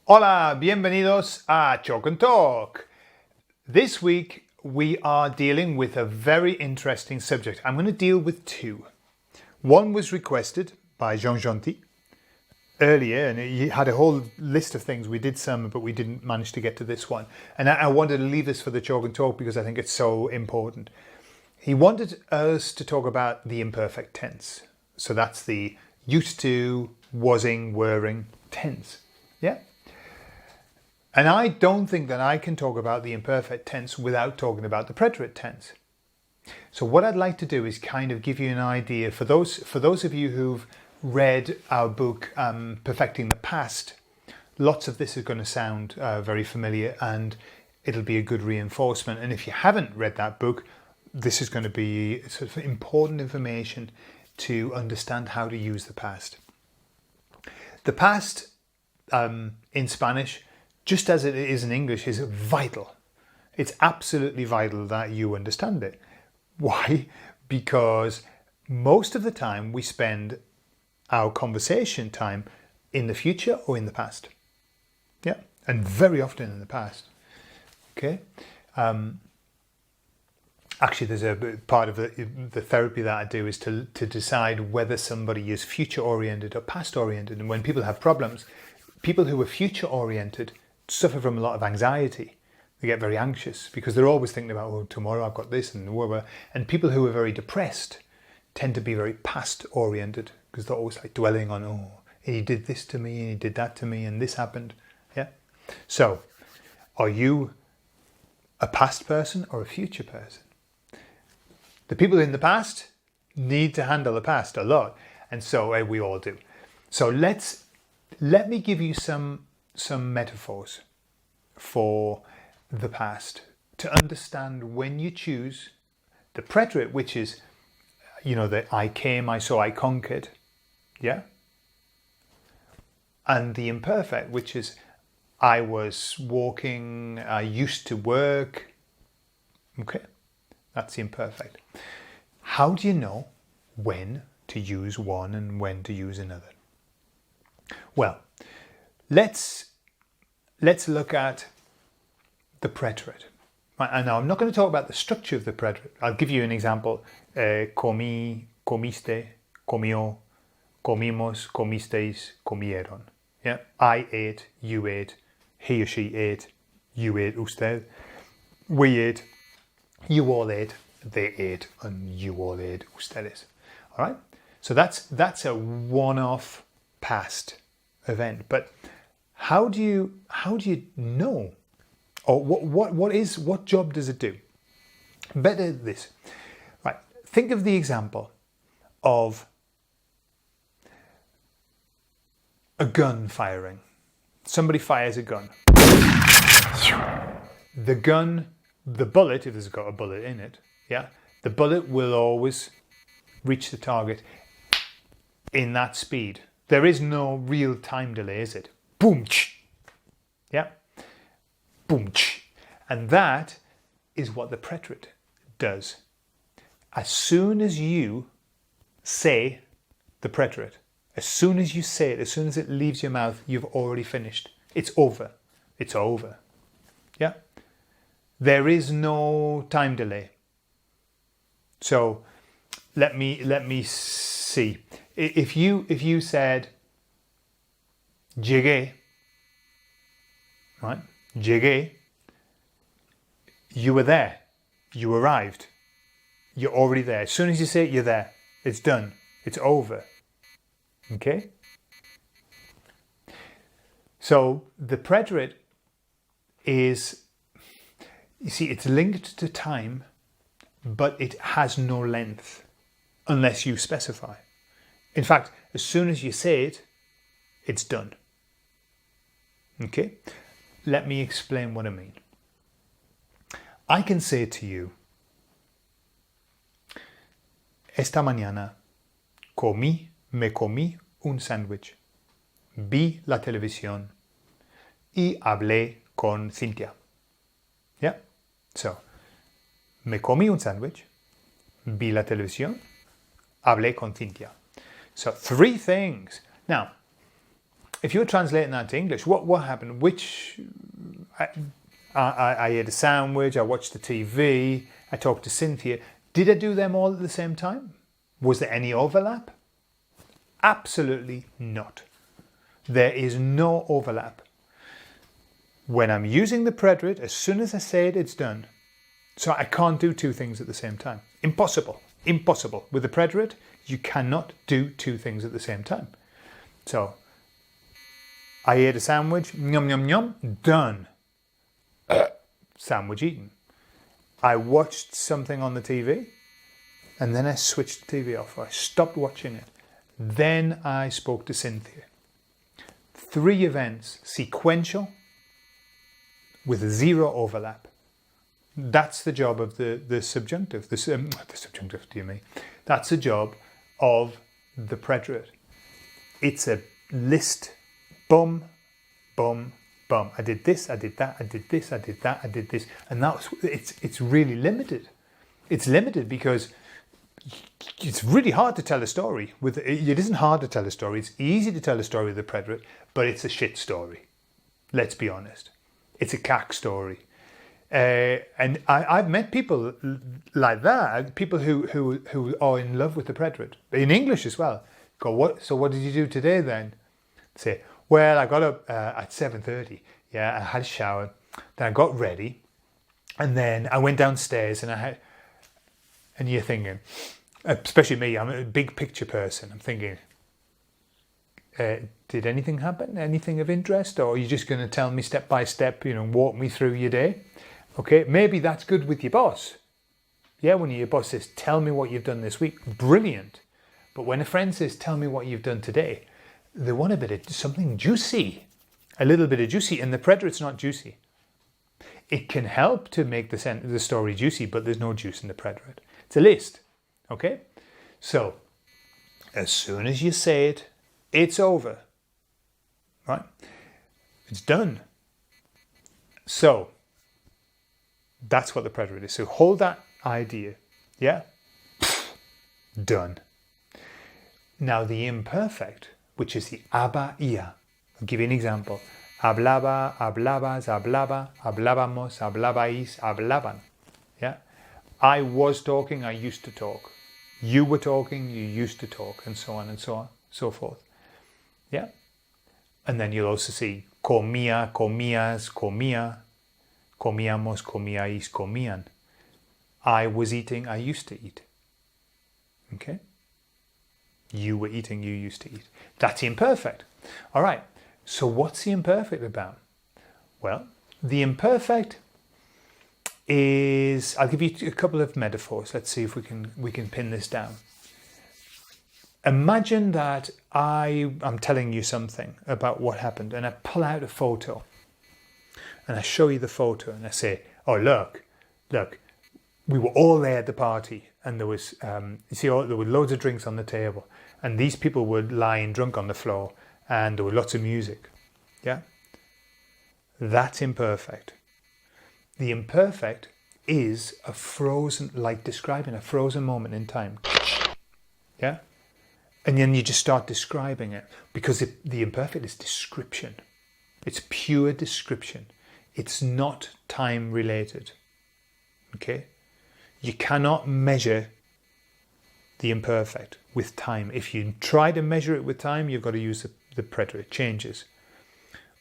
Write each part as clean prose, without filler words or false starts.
Hola, bienvenidos a Chalk and Talk. This week we are dealing with a very interesting subject. I'm going to deal with two. One was requested by Jean Gentil earlier, and he had a whole list of things. We did some, but we didn't manage to get to this one. And I wanted to leave this for the Chalk and Talk because I think it's so important. He wanted us to talk about the imperfect tense. So that's the used to, wasing, wereing tense. Yeah? And I don't think that I can talk about the imperfect tense without talking about the preterite tense. So what I'd like to do is kind of give you an idea for those of you who've read our book, Perfecting the Past. Lots of this is going to sound very familiar, and it'll be a good reinforcement. And if you haven't read that book, this is going to be sort of important information to understand how to use the past. The past in Spanish, just as it is in English, is vital. It's absolutely vital that you understand it. Why? Because most of the time we spend our conversation time in the future or in the past. Yeah, and very often in the past. Okay. Actually, there's a part of the therapy that I do is to decide whether somebody is future-oriented or past-oriented. And when people have problems, people who are future-oriented suffer from a lot of anxiety. They get very anxious because they're always thinking about, oh, tomorrow I've got this and whatever. And people who are very depressed tend to be very past-oriented because they're always like dwelling on, oh, he did this to me and he did that to me and this happened. Yeah. So, are you a past person or a future person? The people in the past need to handle the past a lot, and so we all do. So let me give you some metaphors for the past to understand when you choose the preterite, which is, the I came, I saw, I conquered, yeah? And the imperfect, which is I was walking, I used to work, okay? That's the imperfect. How do you know when to use one and when to use another? Well, let's look at the preterite. Right, and now I'm not going to talk about the structure of the preterite. I'll give you an example. Comí, comiste, comió, comimos, comisteis, comieron. Yeah, I ate, you ate, he or she ate, you ate, usted, we ate, you all ate, they ate, and you all ate, ustedes. All right. So that's a one-off past event. But how do you know, or what job does it do? Better this. Right. Think of the example of a gun firing. Somebody fires a gun. The bullet, if there's got a bullet in it, yeah, the bullet will always reach the target in that speed. There is no real time delay, is it? Boom, yeah, boom, and that is what the preterite does. As soon as you say the preterite, as soon as you say it, as soon as it leaves your mouth, you've already finished. It's over. It's over. Yeah. There is no time delay. So let me see. If you said llegué, right? Llegué, you were there. You arrived. You're already there. As soon as you say it, you're there. It's done. It's over. Okay? So the preterite is, you see, it's linked to time, but it has no length unless you specify. In fact, as soon as you say it, it's done. Okay? Let me explain what I mean. I can say to you, esta mañana me comí un sándwich, vi la televisión y hablé con Cintia. Yeah? So, me comí un sándwich, vi la televisión, hablé con Cintia. So, 3 things. Now, if you're translating that to English, what happened? I ate a sandwich, I watched the TV, I talked to Cynthia. Did I do them all at the same time? Was there any overlap? Absolutely not. There is no overlap. When I'm using the preterite, as soon as I say it, it's done. So I can't do two things at the same time. Impossible. Impossible. With the preterite, you cannot do two things at the same time. So, I ate a sandwich, yum, yum, yum, done. Sandwich eaten. I watched something on the TV, and then I switched the TV off. I stopped watching it. Then I spoke to Cynthia. 3 events, sequential, with 0 overlap. That's the job of the subjunctive. The subjunctive, dear me. That's the job of the preterite. It's a list. Bum, bum, bum. I did this, I did that, I did this, I did that, I did this. And it's really limited. It's limited because it's really hard to tell a story. It isn't hard to tell a story. It's easy to tell a story with the preterite, but it's a shit story. Let's be honest. It's a cack story. And I've met people like that, people who are in love with the preterite, in English as well. Go, so what did you do today then? Say, well, I got up at 7:30. Yeah, I had a shower. Then I got ready. And then I went downstairs and you're thinking, especially me, I'm a big picture person. I'm thinking, did anything happen? Anything of interest? Or are you just going to tell me step by step, walk me through your day? Okay, maybe that's good with your boss. Yeah, when your boss says, tell me what you've done this week, brilliant. But when a friend says, tell me what you've done today, they want a bit of something juicy, a little bit of juicy, and the preterite's not juicy. It can help to make the story juicy, but there's no juice in the preterite. It's a list, okay? So, as soon as you say it, it's over, right? It's done. So, that's what the preterite is. So hold that idea, yeah? Done. Now the imperfect, which is the aba, ia. I'll give you an example. Hablaba, hablabas, hablaba, hablábamos, hablabais, hablaban. Yeah? I was talking, I used to talk. You were talking, you used to talk, and so on and so on, so forth. Yeah? And then you'll also see comía, comías, comía, comíamos, comíais, comían. I was eating, I used to eat. Okay? You were eating, you used to eat. That's imperfect. All right. So what's the imperfect about? Well, the imperfect is, I'll give you a couple of metaphors. Let's see if we can pin this down. Imagine that I'm telling you something about what happened, and I pull out a photo and I show you the photo and I say, oh, look, we were all there at the party, and there was, there were loads of drinks on the table, and these people were lying drunk on the floor, and there were lots of music. Yeah? That's imperfect. The imperfect is a frozen, like describing a frozen moment in time. Yeah? And then you just start describing it, because the imperfect is description. It's pure description. It's not time related. Okay? You cannot measure the imperfect with time. If you try to measure it with time, you've got to use the preterite. It changes.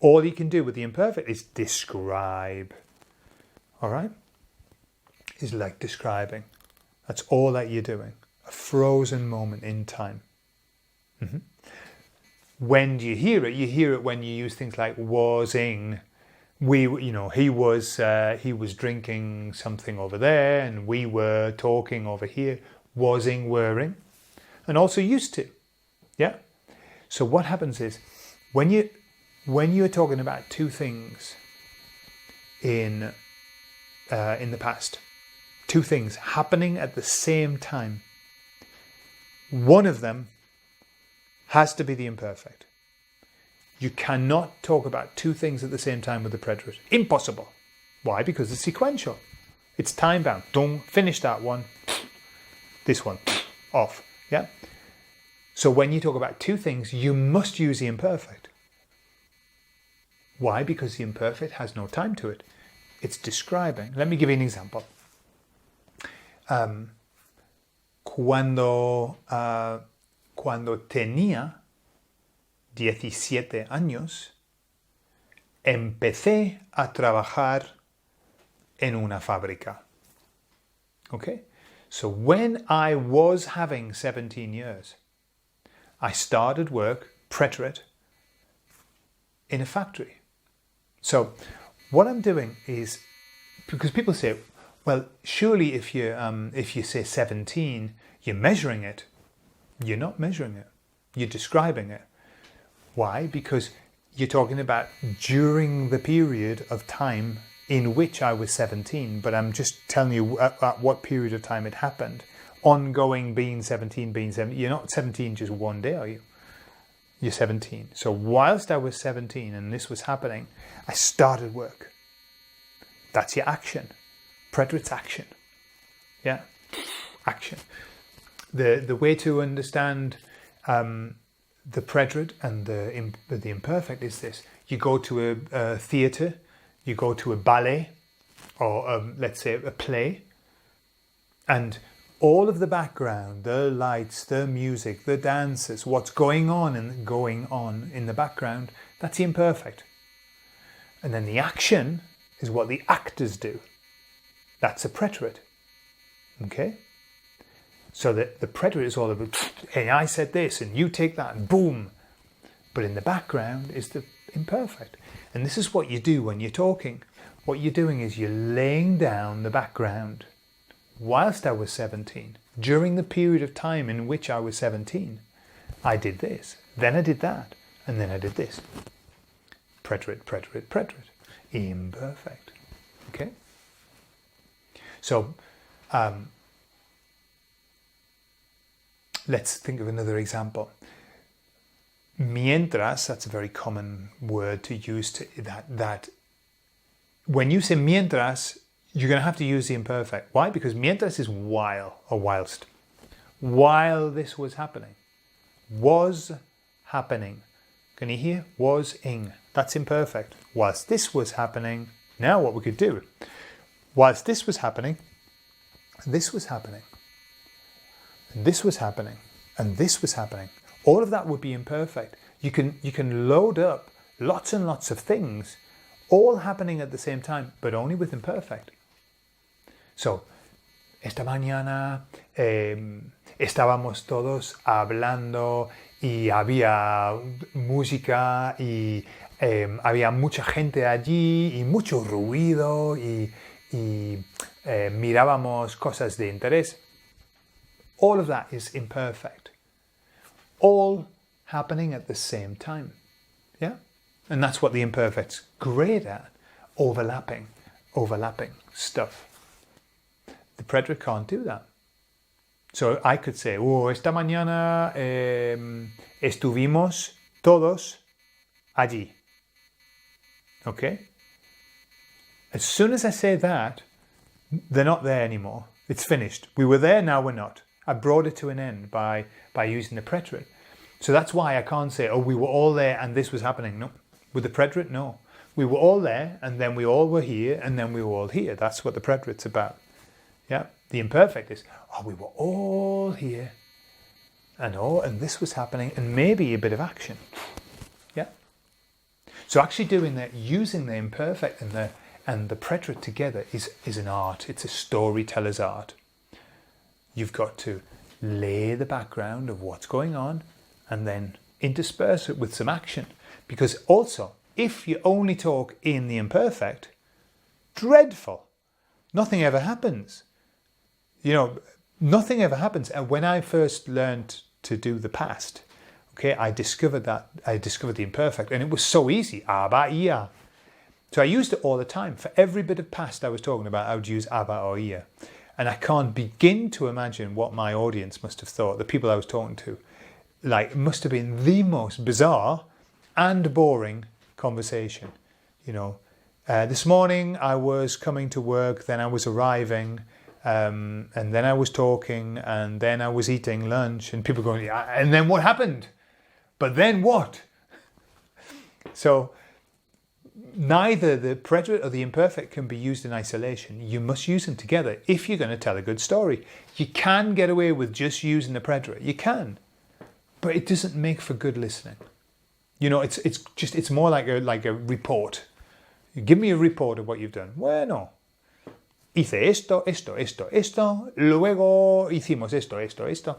All you can do with the imperfect is describe. All right? It's like describing. That's all that you're doing. A frozen moment in time. Mm-hmm. When do you hear it? You hear it when you use things like wasing. He was drinking something over there, and we were talking over here. Wasing, wearing, and also used to. Yeah. So what happens is when you're talking about two things in the past, two things happening at the same time, one of them has to be the imperfect. You cannot talk about two things at the same time with the preterite. Impossible. Why? Because it's sequential. It's time bound. Don't finish that one. This one. Off. Yeah? So when you talk about two things, you must use the imperfect. Why? Because the imperfect has no time to it. It's describing. Let me give you an example. Cuando tenía 17 años, empecé a trabajar en una fábrica. Okay? So when I was having 17 years, I started work, preterite, in a factory. So what I'm doing is, because people say, well, surely if you say 17, you're measuring it. You're not measuring it. You're describing it. Why? Because you're talking about during the period of time in which I was 17, but I'm just telling you at what period of time it happened. Ongoing being 17. You're not 17 just one day, are you? You're 17. So whilst I was 17 and this was happening, I started work. That's your action. Preterite's action. Yeah? Action. The way to understand the preterite and the imperfect is this. You go to a theatre, you go to a ballet, or let's say a play, and all of the background, the lights, the music, the dances, what's going on in the background, that's the imperfect. And then the action is what the actors do. That's a preterite. Okay? So the preterite is all about, hey, I said this and you take that and boom. But in the background is the imperfect. And this is what you do when you're talking. What you're doing is you're laying down the background. Whilst I was 17, during the period of time in which I was 17, I did this, then I did that, and then I did this. Preterite, preterite, preterite. Imperfect. Okay? So, let's think of another example. Mientras, that's a very common word to use to that when you say mientras, you're going to have to use the imperfect. Why? Because mientras is while or whilst. While this was happening. Was happening. Can you hear? Was-ing. That's imperfect. Whilst this was happening, now what we could do. Whilst this was happening, this was happening. And this was happening. And this was happening. All of that would be imperfect. You can load up lots and lots of things all happening at the same time, but only with imperfect. So, esta mañana estábamos todos hablando y había música y había mucha gente allí y mucho ruido y mirábamos cosas de interés. All of that is imperfect. All happening at the same time. Yeah? And that's what the imperfect's great at. Overlapping stuff. The preterite can't do that. So I could say, esta mañana estuvimos todos allí. Okay? As soon as I say that, they're not there anymore. It's finished. We were there, now we're not. I brought it to an end by using the preterite. So that's why I can't say, we were all there and this was happening. No. With the preterite, no. We were all there and then we all were here and then we were all here. That's what the preterite's about. Yeah. The imperfect is, we were all here and this was happening and maybe a bit of action. Yeah. So actually doing that, using the imperfect and the preterite together is an art. It's a storyteller's art. You've got to lay the background of what's going on and then intersperse it with some action. Because also, if you only talk in the imperfect, dreadful. Nothing ever happens. Nothing ever happens. And when I first learned to do the past, I discovered the imperfect, and it was so easy. Aber, ia. So I used it all the time. For every bit of past I was talking about, I would use aber or ia. And I can't begin to imagine what my audience must have thought, the people I was talking to. It must have been the most bizarre and boring conversation. This morning I was coming to work, then I was arriving, and then I was talking, and then I was eating lunch, and people going, and then what happened? But then what? So neither the preterite or the imperfect can be used in isolation. You must use them together if you're going to tell a good story. You can get away with just using the preterite. You can, but it doesn't make for good listening. You know, it's more like a report. Give me a report of what you've done. Bueno, hice esto, luego hicimos esto.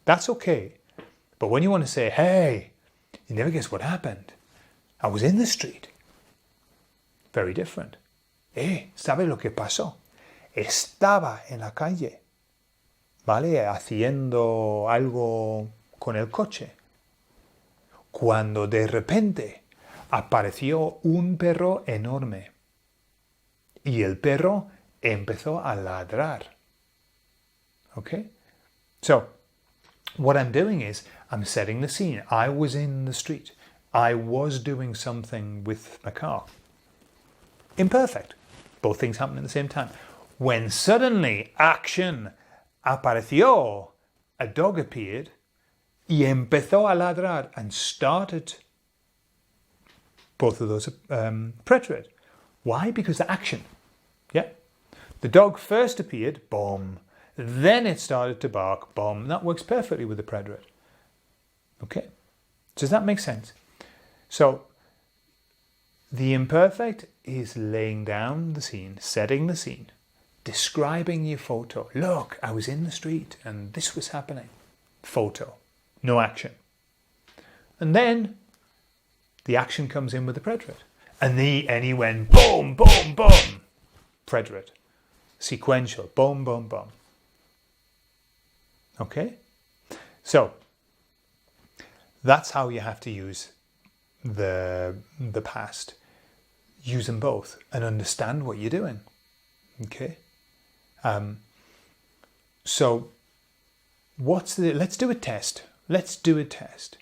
That's okay. But when you want to say, hey, you never guess what happened. I was in the street. Very different. ¿Sabe lo que pasó? Estaba en la calle, ¿vale? Haciendo algo con el coche. Cuando de repente apareció un perro enorme. Y el perro empezó a ladrar. Okay? So, what I'm doing is, I'm setting the scene. I was in the street. I was doing something with my car. Imperfect. Both things happen at the same time. When suddenly, action, apareció, a dog appeared, y empezó a ladrar, and started both of those preterite. Why? Because the action. Yeah. The dog first appeared, boom. Then it started to bark, boom. That works perfectly with the preterite. Okay? Does that make sense? So, the imperfect is laying down the scene, setting the scene, describing your photo. Look, I was in the street and this was happening. Photo. No action. And then the action comes in with the preterite. And he went boom, boom, boom. Preterite. Sequential. Boom, boom, boom. Okay? So, that's how you have to use the past. Use them both and understand what you're doing. Okay? So, let's do a test. Let's do a test.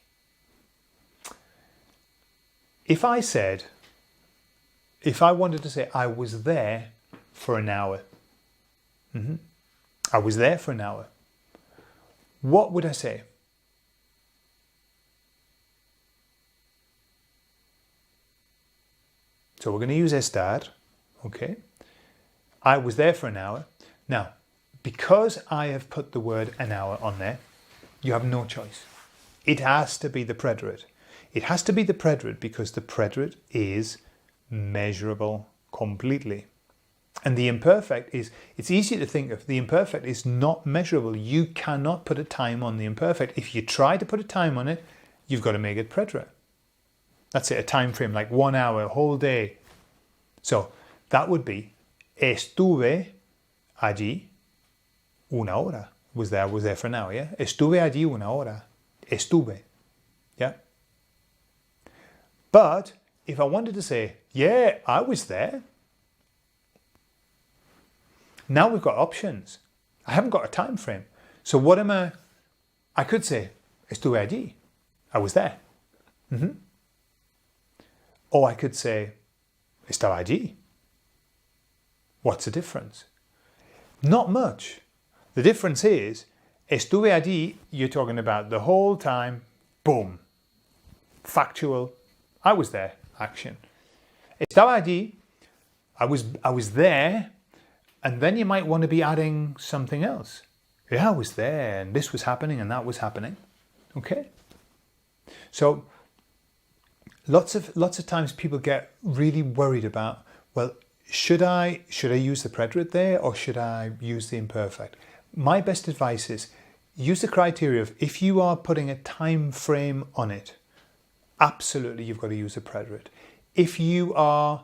If I wanted to say I was there for an hour. I was there for an hour. What would I say? So we're going to use estar, okay? I was there for an hour. Now, because I have put the word an hour on there, you have no choice. It has to be the preterite. It has to be the preterite because the preterite is measurable completely. And the imperfect is, it's easy to think of, the imperfect is not measurable. You cannot put a time on the imperfect. If you try to put a time on it, you've got to make it preterite. That's it, a time frame, like 1 hour, a whole day. So that would be, estuve allí una hora. Was there for an hour, yeah? Estuve allí una hora. Estuve, yeah? But if I wanted to say, yeah, I was there, now we've got options. I haven't got a time frame. So what am I could say, estuve allí. I was there. Or I could say, estaba allí. What's the difference? Not much. The difference is, estuve allí, you're talking about the whole time, boom. Factual, I was there, action. Estaba allí, I was there, and then you might want to be adding something else. Yeah, I was there, and this was happening, and that was happening. Okay? So, lots of times people get really worried about, well, should I use the preterite there or should I use the imperfect? My best advice is use the criteria of if you are putting a time frame on it, absolutely you've got to use the preterite. If you are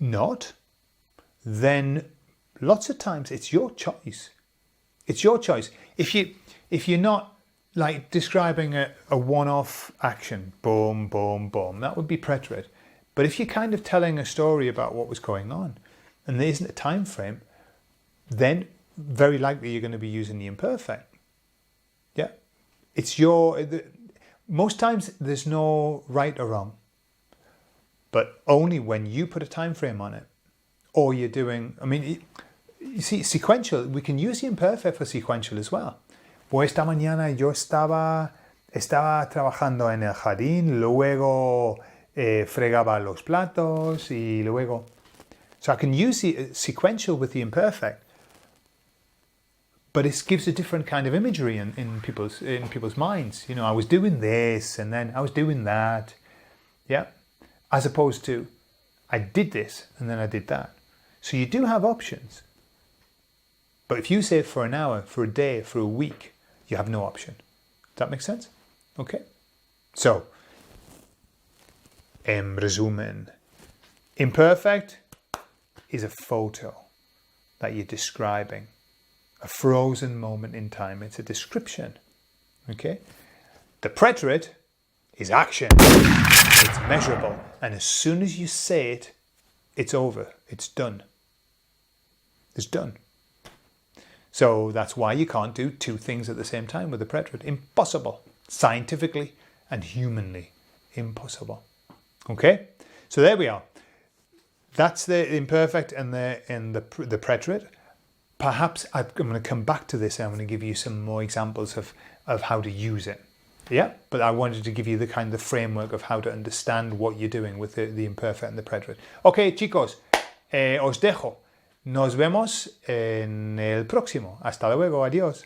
not, then lots of times it's your choice. It's your choice. If you're not like describing a one-off action, boom, boom, boom, that would be preterite. But if you're kind of telling a story about what was going on and there isn't a time frame, then very likely you're going to be using the imperfect. Yeah. It's most times there's no right or wrong, but only when you put a time frame on it or you're doing, you see, sequential, we can use the imperfect for sequential as well. Pues esta mañana yo estaba trabajando en el jardín, luego fregaba los platos y luego. So I can use the sequential with the imperfect, but it gives a different kind of imagery in people's minds. You know, I was doing this and then I was doing that. Yeah. As opposed to I did this and then I did that. So you do have options. But if you say for an hour, for a day, for a week, you have no option. Does that make sense? Okay. So, en resumen, imperfect is a photo that you're describing. A frozen moment in time. It's a description. Okay? The preterite is action. It's measurable. And as soon as you say it, it's over. It's done. It's done. So that's why you can't do two things at the same time with the preterite. Impossible. Scientifically and humanly impossible. Okay? So there we are. That's the imperfect and the preterite. Perhaps I'm going to come back to this and I'm going to give you some more examples of how to use it. Yeah, but I wanted to give you the kind of framework of how to understand what you're doing with the imperfect and the preterite. Okay, chicos, os dejo. Nos vemos en el próximo. Hasta luego, adiós.